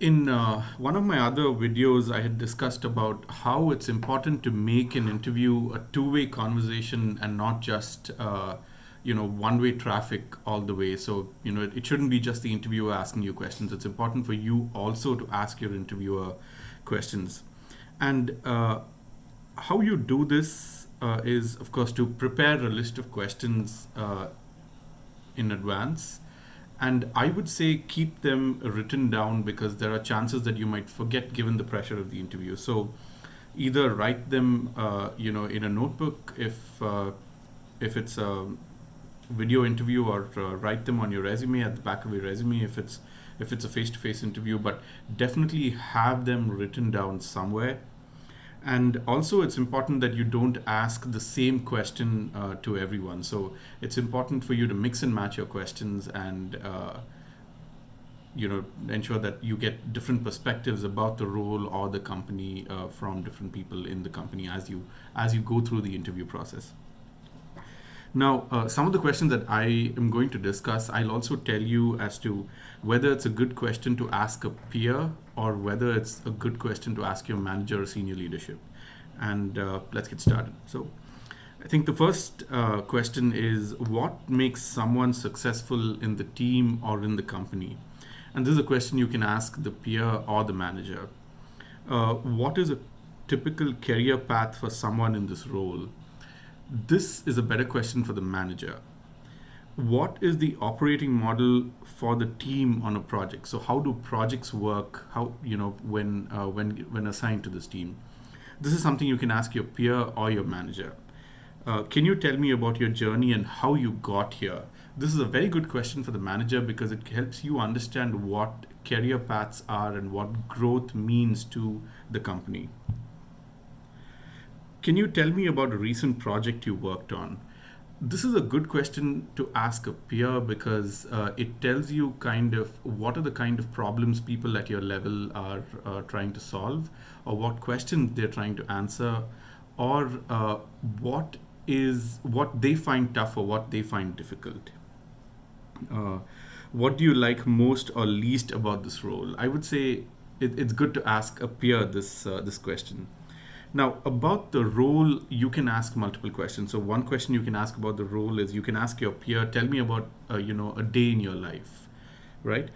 In one of my other videos, I had discussed about how it's important to make an interview a two-way conversation and not just, one-way traffic all the way. So, it shouldn't be just the interviewer asking you questions. It's important for you also to ask your interviewer questions. And how you do this is, of course, to prepare a list of questions in advance. And I would say keep them written down because there are chances that you might forget given the pressure of the interview. So either write them, in a notebook if it's a video interview, or write them on your resume at the back of your resume if it's a face-to-face interview. But definitely have them written down somewhere. And also, it's important that you don't ask the same question to everyone. So it's important for you to mix and match your questions and ensure that you get different perspectives about the role or the company from different people in the company as you go through the interview process. Now, some of the questions that I am going to discuss, I'll also tell you as to whether it's a good question to ask a peer or whether it's a good question to ask your manager or senior leadership. And let's get started. So, I think the first question is, what makes someone successful in the team or in the company? And this is a question you can ask the peer or the manager. What is a typical career path for someone in this role? This is a better question for the manager. What is the operating model for the team on a project? So how do projects work? How when assigned to this team? This is something you can ask your peer or your manager. Can you tell me about your journey and how you got here? This is a very good question for the manager because it helps you understand what career paths are and what growth means to the company. Can you tell me about a recent project you worked on? This is a good question to ask a peer because it tells you kind of what are the kind of problems people at your level are trying to solve, or what questions they're trying to answer, or what they find tough or what they find difficult. Uh, what do you like most or least about this role? I would say it's good to ask a peer this question. Now, about the role, you can ask multiple questions. So, one question you can ask about the role is you can ask your peer, tell me about a day in your life, right?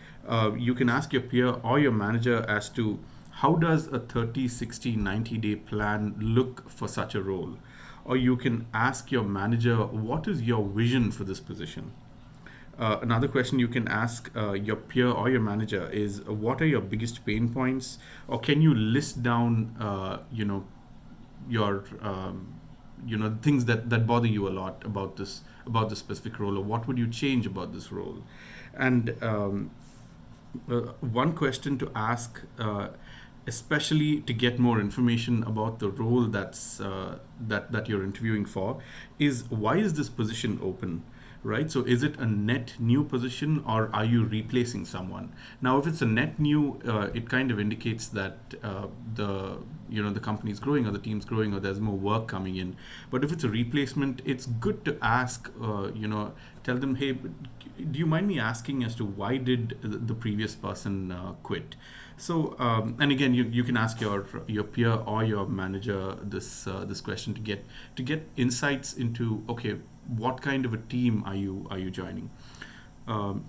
You can ask your peer or your manager as to how does a 30, 60, 90-day plan look for such a role? Or you can ask your manager, what is your vision for this position? Another question you can ask your peer or your manager is, what are your biggest pain points? Or can you list down, your things that bother you a lot about this specific role, or what would you change about this role? And one question to ask, especially to get more information about the role that you're interviewing for, is why is this position open? Right? So is it a net new position or are you replacing someone? Now, if it's a net new, it kind of indicates that the company is growing or the team's growing or there's more work coming in. But if it's a replacement, it's good to ask. Tell them, hey, do you mind me asking as to why did the previous person quit? So, and again, you can ask your peer or your manager this question to get insights into, okay, what kind of a team are you joining?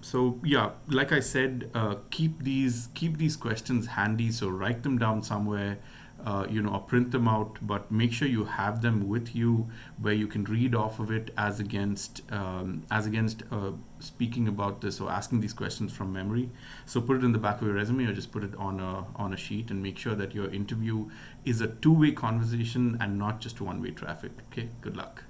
So yeah, like I said, keep these questions handy. So write them down somewhere, or print them out. But make sure you have them with you, where you can read off of it as against speaking about this or asking these questions from memory. So put it in the back of your resume, or just put it on a sheet, and make sure that your interview is a two-way conversation and not just one-way traffic. Okay, good luck.